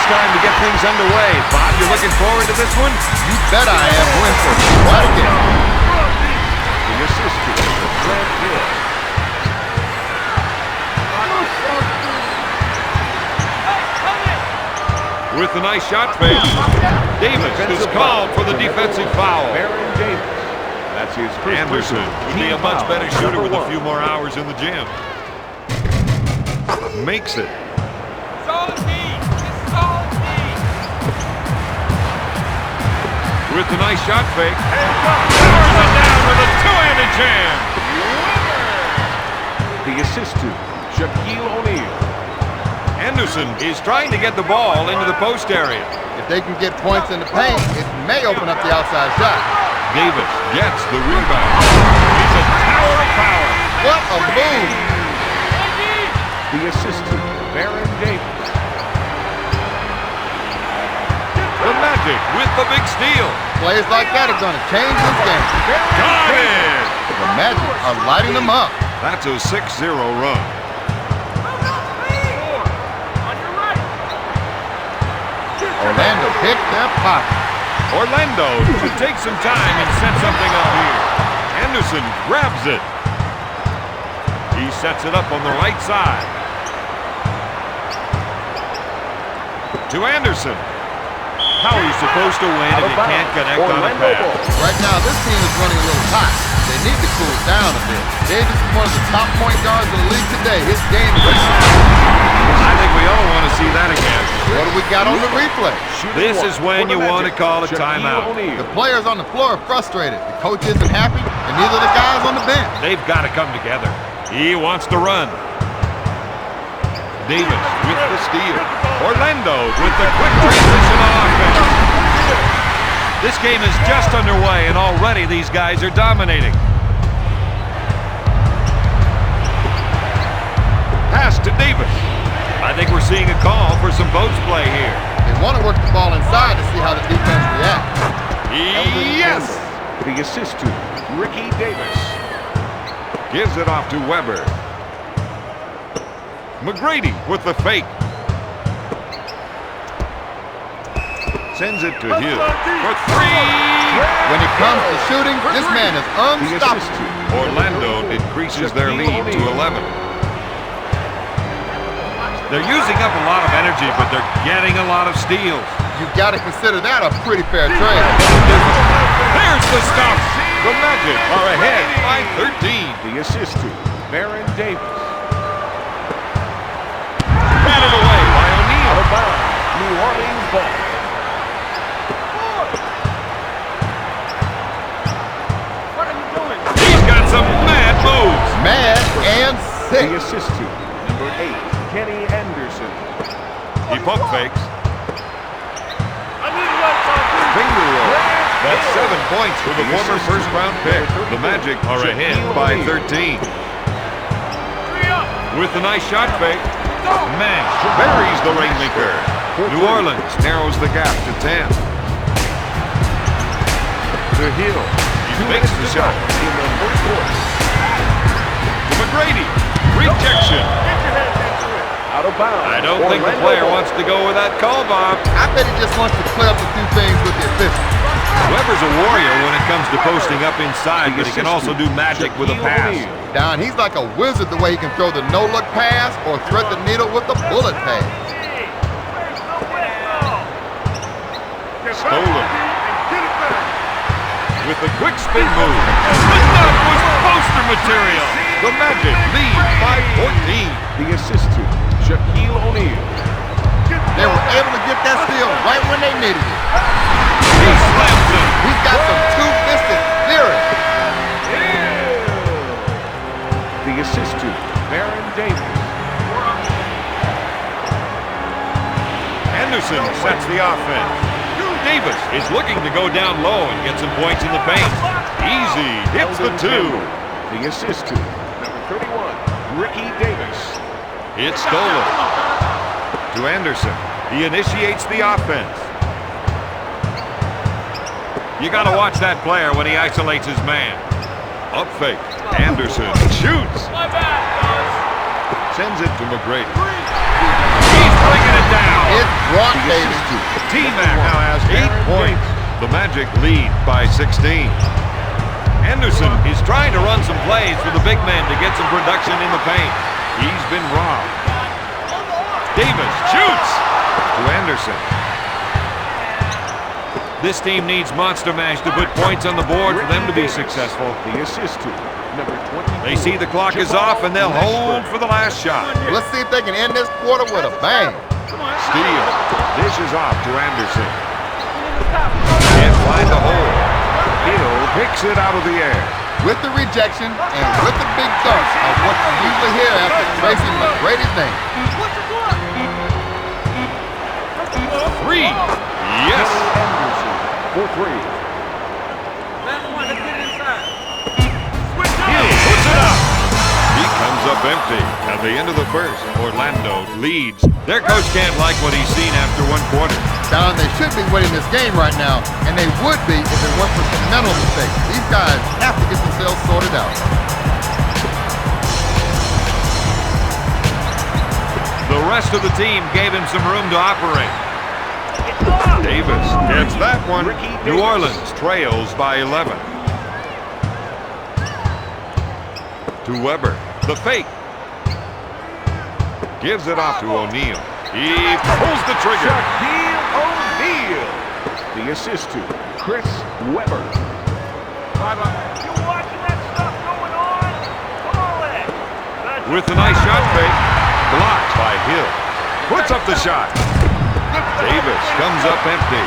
it's time to get things underway. Bob, you looking forward to this one? You bet I am. We're in for quite a game. The assist to Fred Hill. With the nice shot fake, Davis is called for the defensive foul. That's his first. Anderson would be a much better shooter with a few more hours in the gym. Makes it. With the nice shot fake, powers it down with a two-handed jam. The assist to Shaquille O'Neal. Anderson is trying to get the ball into the post area. If they can get points in the paint, it may open up the outside shot. Davis gets the rebound. It's a tower of power. What a move! The assist to Baron Davis. The Magic with the big steal. Plays like that are going to change this game. Got it! The Magic are lighting them up. That's a 6-0 run. Orlando picked their pocket. Orlando should take some time and set something up here. Anderson grabs it. He sets it up on the right side. To Anderson. How are you supposed to win if you can't connect on a pass? Right now, this team is running a little hot. They need to cool down a bit. Davis is one of the top point guards in the league today. His game is... I think we all want to see that again. What do we got on the replay? This is when you want to call a timeout. The players on the floor are frustrated. The coach isn't happy, and neither the guys on the bench. They've got to come together. He wants to run. Davis with the steal. Orlando with the quick transition offense. This game is just underway, and already these guys are dominating. Pass to Davis. I think we're seeing a call for some post play here. They want to work the ball inside to see how the defense reacts. Yes! The assist to Ricky Davis. Gives it off to Weber. McGrady with the fake. Sends it to Hill for three. When it comes to shooting, this man is unstoppable. Orlando increases their lead to 11. They're using up a lot of energy, but they're getting a lot of steals. You've got to consider that a pretty fair trade. There's the stop. The Magic are ahead by 13. The assist to Baron Davis. Batted away by O'Neal. Out of bounds. New Orleans ball. What are you doing? He's got some mad moves. Mad and sick. The assist to number 8, Kenny Anderson. He pump fakes. Finger roll. That's 7 points for the former first-round pick. The Magic are ahead by 13. With the nice shot fake. Man, buries the rainmaker. New Orleans narrows the gap to 10. To Hill. He makes the shot in the first quarter. To McGrady. Rejection. Out of bounds. I don't think the player wants to go with that call, Bob. I bet he just wants to clear up a few things with the officials. Weber's a warrior when it comes to posting up inside, but he can also do magic with a pass. Don, he's like a wizard the way he can throw the no-look pass or thread the needle with the bullet pass. Stolen. With the quick spin move. The dunk was poster material. The Magic lead by 14. The assist to Shaquille O'Neal. They were able to get that steal right when they needed it. He slams him. He's got some two-fisted theory. The assist to Baron Davis. Anderson sets the offense. Davis is looking to go down low and get some points in the paint. Easy, hits the 2. The assist to number 31, Ricky Davis. It's stolen. To Anderson. He initiates the offense. You got to watch that player when he isolates his man. Up fake. Anderson shoots. Sends it to McGrady. He's bringing it down. It's want Davis to. T-Mac now has 8 points. The Magic lead by 16. Anderson is trying to run some plays for the big man to get some production in the paint. He's been robbed. Davis shoots to Anderson. This team needs Monster Mash to put points on the board for them to be successful. The assist to number 20. They see the clock is off and they'll hold for the last shot. Let's see if they can end this quarter with a bang. Steele dishes off to Anderson. Can't find the hole. Hill picks it out of the air. With the rejection and with the big dunk of what you usually hear after Tracy McGrady's name. 3. Yes. Anderson for 3. Hill puts it up. He comes up empty. At the end of the first, Orlando leads. Their coach can't like what he's seen after 1 quarter. Don, they should be winning this game right now, and they would be if it weren't for some mental mistakes. These guys have to get themselves sorted out. The rest of the team gave him some room to operate. Davis gets that one. New Orleans trails by 11. To Weber. The fake. Gives it off to O'Neal. He pulls the trigger. Shaquille O'Neal. The assist to Chris Weber. You watching that stuff going on? Come on, Ed. With a nice shot fake. Blocked by Hill. Puts up the shot. Davis comes up empty.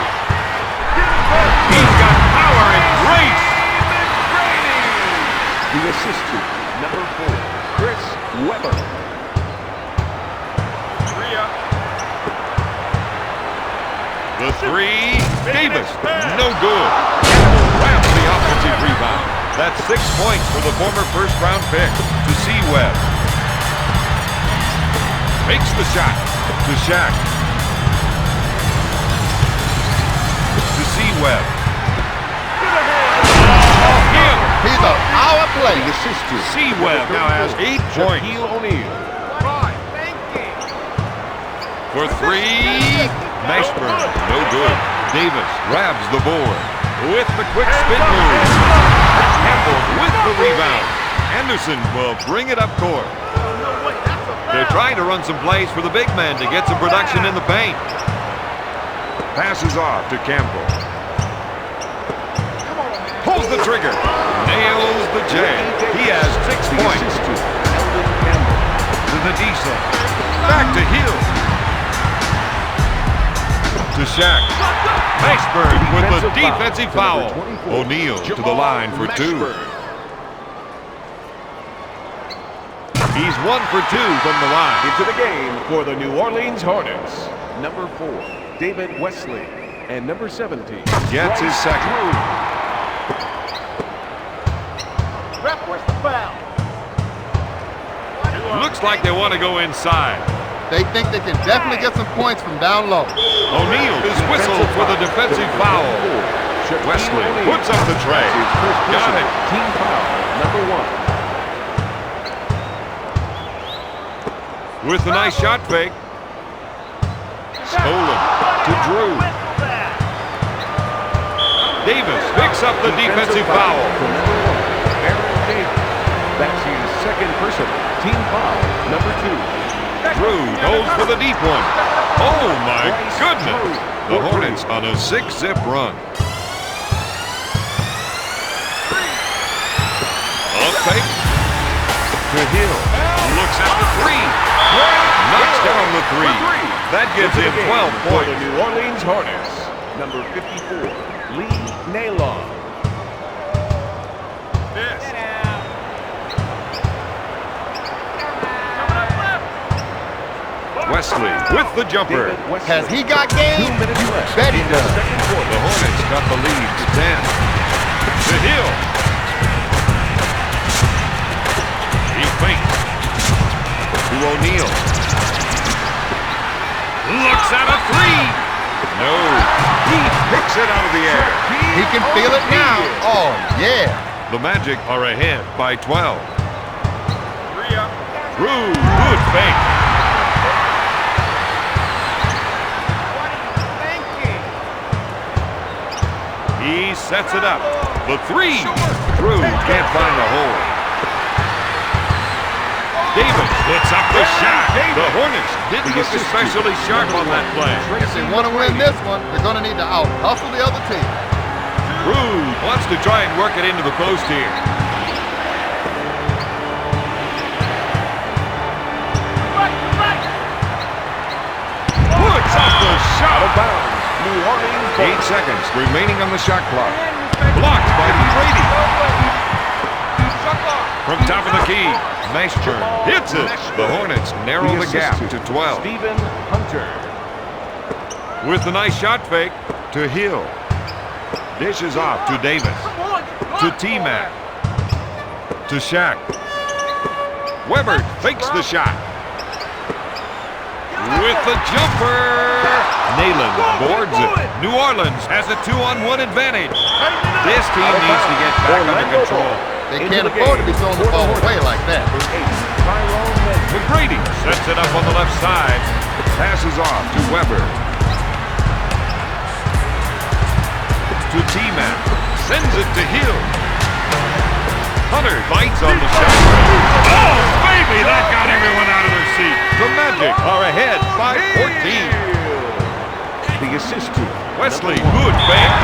He's got power and grace. The assist to number 4, Chris Weber. The 3. Davis. No good. Campbell grabs the offensive rebound. That's 6 points for the former first-round pick. To Webb. Makes the shot. To Shaq. Webb. He's a power play. The assist to Webb now has 8 points. Shaquille O'Neal. For 3. Mashburn. No good. Davis grabs the board with the quick spin move. Campbell with the rebound. Anderson will bring it up court. They're trying to run some plays for the big man to get some production in the paint. Passes off to Campbell. Pulls the trigger. Nails the J. He has 6 points. To the Diesel. Back to Hill. To Shaq. Mashburn with the defensive foul. O'Neal to the line for 2. He's 1 for 2 from the line. Into the game for the New Orleans Hornets. Number 4, David Wesley. And number 17. Gets his second. Looks like they want to go inside. They think they can definitely get some points from down low. O'Neal is whistled for the defensive foul. Wesley puts up the tray. Got it. Team foul, number 1. With a nice shot fake. Stolen to Drew. Davis picks up the defensive foul. That's his second personal. Team foul, number 2. Drew goes for the deep one. Oh my goodness! The Hornets on a 6-zip run. Up fake to Hill. Looks at the 3. Knocks down the 3. That gives him 12 For the points. New Orleans Hornets, number 54, Lee Nailon. Wesley with the jumper. Has he got game? 2 minutes left. Bet he in the does. second quarter. The Hornets got the lead to 10. To Hill. He fakes. To O'Neal. Looks at a 3. No. He picks it out of the air. He can feel it now. Oh, yeah. The Magic are ahead by 12. Drew, good fake. sets it up. The three. Drew can't find the hole. Davis hits up the shot. The Hornets didn't look especially sharp on that play. If they want to win this one, they're going to need to out-hustle the other team. Drew wants to try and work it into the post here. Puts up the shot. Out of bounds. New Orleans ball. 8 seconds remaining on the shot clock. Blocked by Brady. From top of the key, Mashburn hits it. The Hornets narrow the gap to 12. Stephen Hunter. With the nice shot fake to Hill. Dishes off to Davis. To T-Mac. To Shaq. Weber fakes the shot. With the jumper. Nayland boards it. New Orleans has a 2-on-1 advantage. This team needs to get back under control. They can't afford to be throwing the ball away like that. McGrady sets it up on the left side. Passes off to Weber. To T-Mac. Sends it to Hill. Hunter bites on the shot. Oh, baby! That got everyone out of their seat. The Magic are ahead by 14. The assist to Wesley, good fake.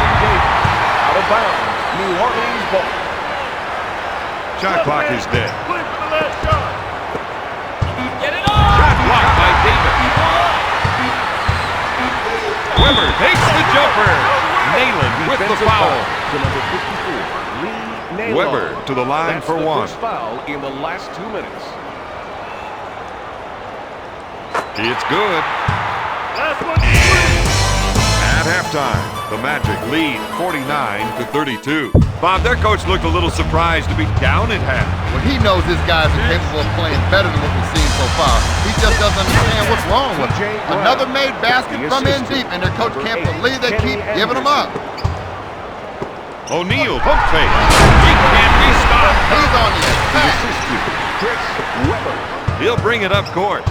out of bounds. New Orleans ball. Shot clock is dead. Clear for the last shot. Get it on! Shot blocked by Davis. Weber takes the jumper. Nayland with the foul. To number 54, Lee Nayland. Weber to the line That's for the one. first foul in the last 2 minutes. It's good. Last one. At halftime, the Magic lead 49-32. Bob, their coach looked a little surprised to be down at half. Well, he knows his guys are capable of playing better than what we've seen so far. He just doesn't understand what's wrong with them. Another made basket from in deep, and their coach can't believe they keep giving them up. O'Neal, pump fake. He can't be stopped. He's on the attack. Chris Weber. He'll bring it up court.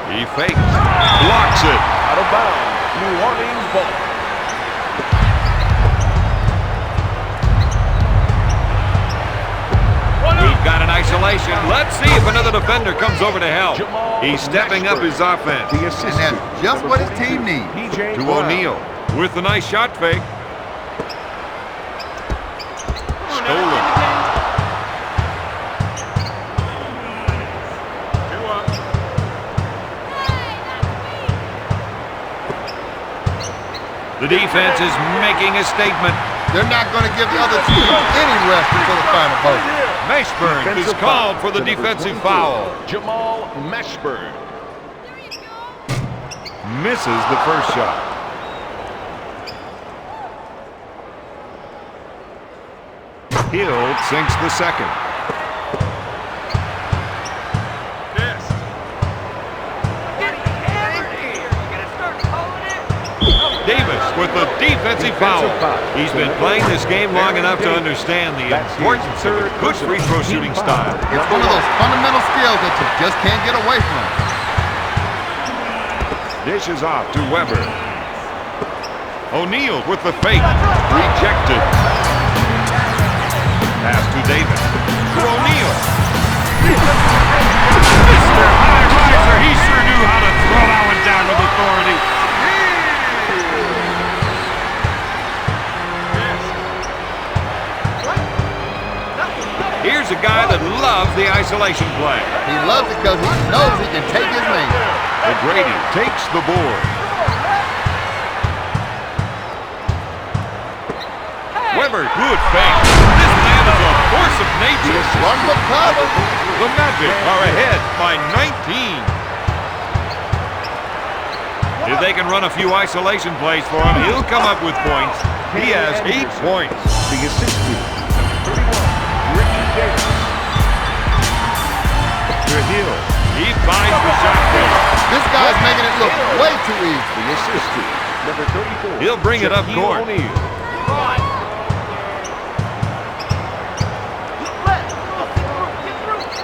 He fakes. Blocks it. Out of bounds. New Orleans ball. We've got an isolation. Let's see if another defender comes over to help. He's stepping up his offense. The assist And that's just what his team needs. PJ To Brown. O'Neal with the nice shot fake. Stolen. The defense is making a statement. They're not going to give the other team any rest until the final buzzer. Mashburn is Defensive called foul for the to number defensive 24, foul. Jamal Mashburn. Misses the first shot. Hill sinks the second. Davis with the defensive foul. He's been playing this game long enough to understand the importance of a good free throw shooting style. It's one of those fundamental skills that you just can't get away from. Dishes off to Weber. O'Neal with the fake. Rejected. Pass to Davis. To O'Neal. Mr. High Riser, he sure knew how to throw that one down with authority. Here's a guy that loves the isolation play. He loves it because he knows he can take his man. McGrady takes the board. Weber, good fake. This man is a force of nature. Run the cover. The Magic are ahead by 19. If they can run a few isolation plays for him, he'll come up with points. He has 8 points. The assist to number 31, Ricky Davis. To Hill. He finds the shot fake. This guy's making it look way too easy. The assist to number 34. He'll bring it up Shaquille court. O'Neal.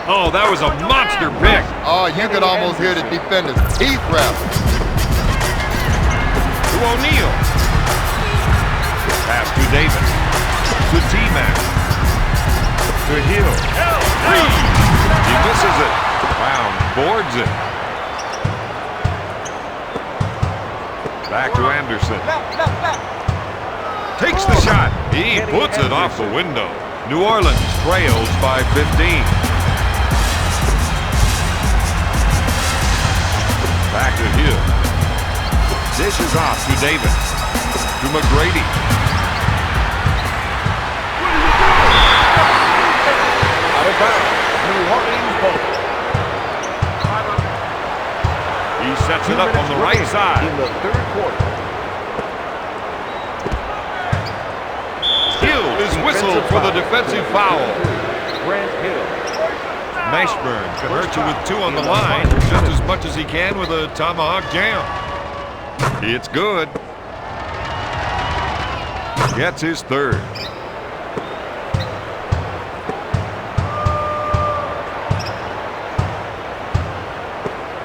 Oh, that was a monster pick. Oh, you could almost hear the defender's teeth rattle. To O'Neal. Pass to Davis. To T-Mac. To Hill. Three. He misses it. Brown boards it. Back to Anderson. Takes the shot. He puts it off the window. New Orleans trails by 15. Back to Hill. Dishes off to Davis. To McGrady. Out of bounds. New Orleans ball. He sets it up on the right side. In the third quarter. Hill is whistled for the defensive foul. Grant Hill. Mashburn can hurt you with 2 on the line just as much as he can with a tomahawk jam. It's good. Gets his third.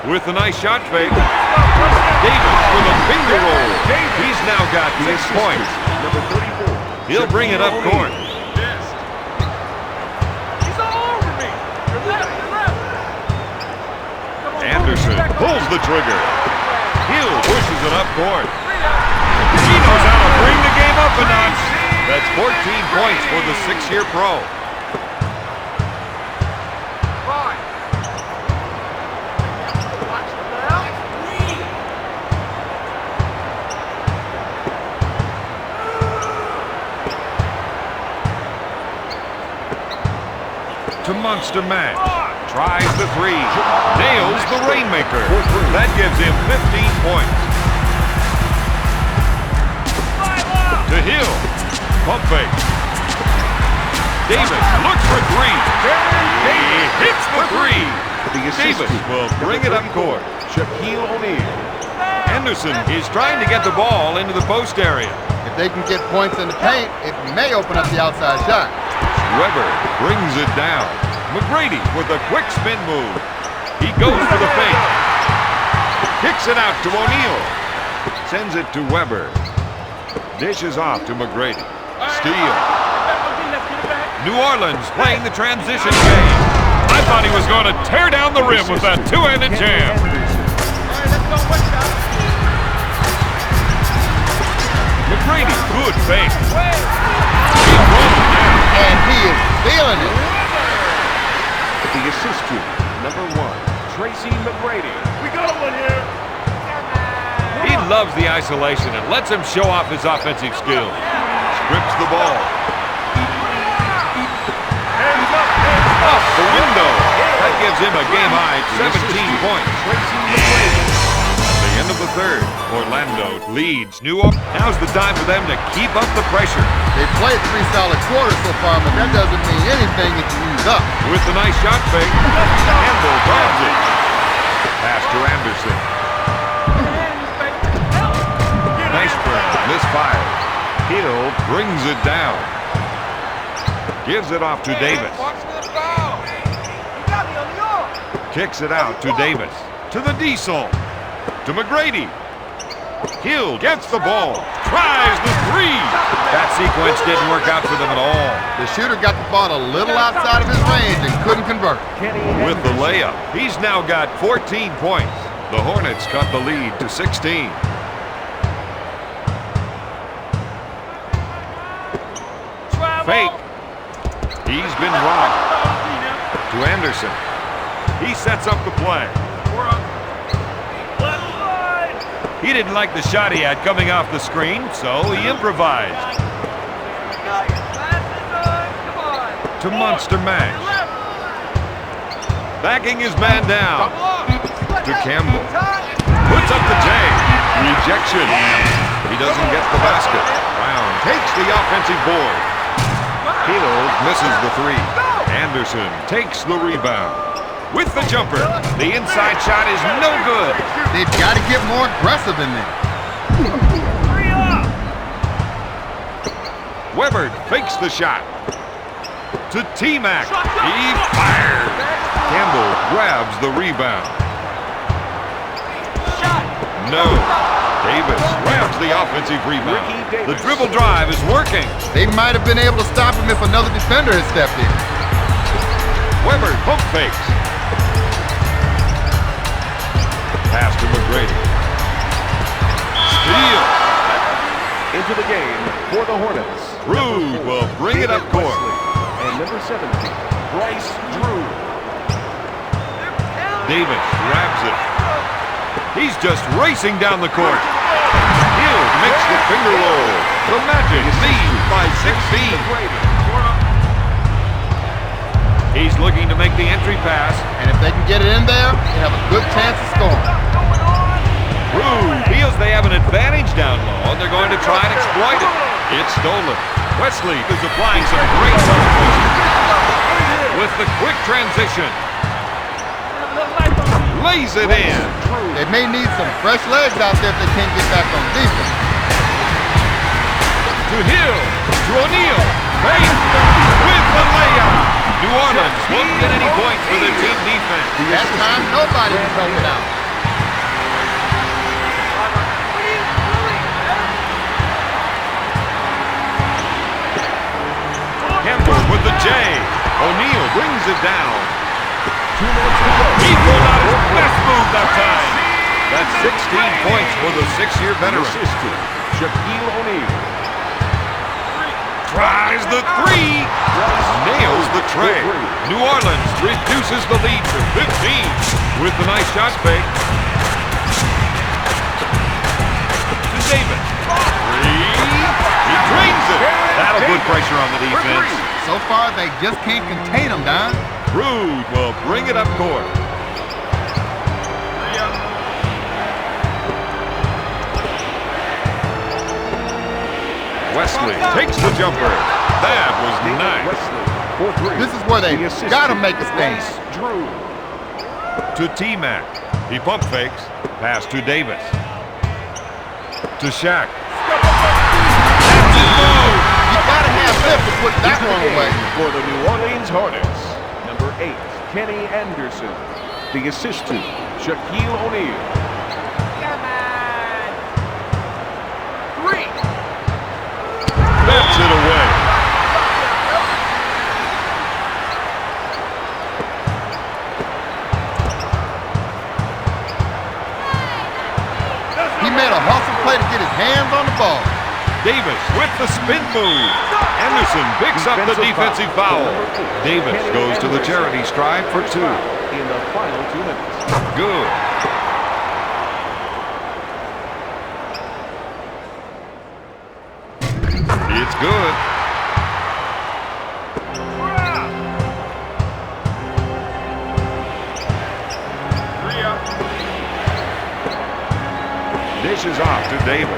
With a nice shot fake. Davis with a finger roll. He's now got 6 points. Number 34. He'll bring it up court. He's all over me. You're left. Anderson pulls the trigger. Hill pushes it up court. He knows how to bring the game up a notch. That's 14 points for the 6-year pro. To Monster Max. Tries the 3. Nails the Rainmaker. That gives him 15 points. To Hill. Pump fake. Davis looks for 3. He hits the 3. Davis will bring it up court. Shaquille O'Neal. Anderson is trying to get the ball into the post area. If they can get points in the paint, it may open up the outside shot. Weber brings it down. McGrady with a quick spin move. He goes for the fake. Kicks it out to O'Neal. Sends it to Weber. Dishes off to McGrady. Steal. New Orleans playing the transition game. I thought he was going to tear down the rim with that 2-handed jam. McGrady, good fake. He rolls it down. And he is feeling it. The assist to number 1, Tracy McGrady. We got one here. He loves the isolation and lets him show off his offensive skills. Strips the ball. Off the window. That gives him a game-high 17 points. Tracy McGrady. At the end of the third, Orlando leads New Orleans. Now's the time for them to keep up the pressure. They've played 3 solid quarters so far, but that doesn't mean anything if you use up. With the nice shot fake, Campbell grabs it. Pass to Anderson. Nice burn, misfire. Hill brings it down. Gives it off to Davis. Kicks it out to Davis. To the Diesel. To McGrady. Hill gets the ball. Tries the 3. That sequence didn't work out for them at all. The shooter got the ball a little outside of his range and couldn't convert. With the layup, he's now got 14 points. The Hornets cut the lead to 16. Fake. He's been robbed. To Anderson. He sets up the play. He didn't like the shot he had coming off the screen, so he improvised. To Monster Mash. Backing his man down. To Campbell. Puts up the J. Rejection. He doesn't get the basket. Brown takes the offensive board. Hill misses the 3. Anderson takes the rebound. With the jumper, the inside shot is no good. They've got to get more aggressive in there. Weber fakes the shot. To T-Mac. He fires. Campbell grabs the rebound. No. Davis grabs the offensive rebound. The dribble drive is working. They might have been able to stop him if another defender had stepped in. Weber pump fakes. Pass to McGrady. Steal. Into the game for the Hornets. Drew will bring it up court. And number 17, Bryce Drew. Davis grabs it. He's just racing down the court. Hill makes the finger roll. The Magic lead by 16. He's looking to make the entry pass. And if they can get it in there, they have a good chance of scoring. Drew feels they have an advantage down low, and they're going to try and exploit it. It's stolen. Wesley is applying some great with the quick transition. Lays it in. They may need some fresh legs out there if they can't get back on defense. To Hill. To O'Neal. Bain with the layup. New Orleans won't get any points for their team defense. That time, nobody was helping out. Campbell with the J. O'Neal brings it down. 2 minutes to go. He pulled out his best move that time. That's 16 points for the 6-year veteran. Assistant, Shaquille O'Neal. Tries the three. Nails the tray. New Orleans reduces the lead to 15 with the nice shot fake. To Davis. Three. He drains it. That'll put pressure on the defense. So far, they just can't contain them, Don. Rude will bring it up court. Wesley takes the jumper. That was nice. This is where they gotta make a stand. Drew. To T-Mac. He pump fakes. Pass to Davis. To Shaq. That's his move. You gotta have lift to put that one away. For the New Orleans Hornets, number 8, Kenny Anderson. The assistant, Shaquille O'Neal. Bats it away. He made a hustle play to get his hands on the ball. Davis with the spin move. Anderson picks up the defensive foul. Davis goes to the charity stripe for 2. In the final 2 minutes. Good. It's good. Dishes off to Davis.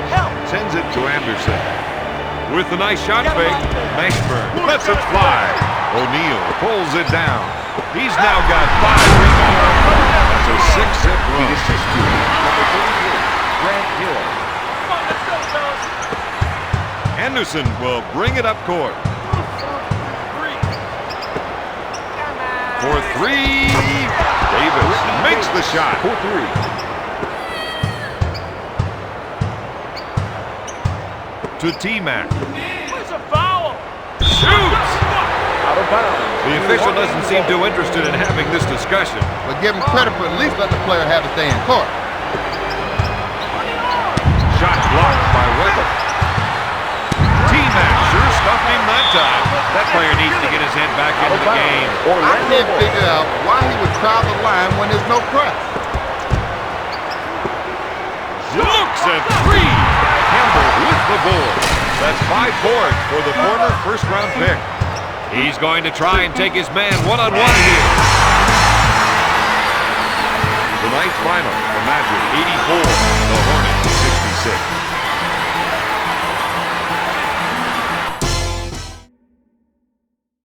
Sends it to Anderson. With the nice shot fake, Mashburn lets it fly. O'Neal pulls it down. He's now got 5 rebounds. That's a 6-zip run. The assistant, number 33, Grant Hill. Anderson will bring it up court. For 3. Davis makes the shot. For 3. To T-Mac. Where's a foul? Shoots! Out of bounds. The official doesn't seem too interested in having this discussion. But give him credit for at least letting the player have his day in court. Shot blocked by Weber. T-Mac sure stuffed him that time. That player needs to get his head back into the game. I can't figure out why he would crowd the line when there's no press. Looks at 3. Campbell with the board. That's 5 boards for the former first-round pick. He's going to try and take his man one-on-one here. Tonight's final, the Magic 84, the Hornets 66.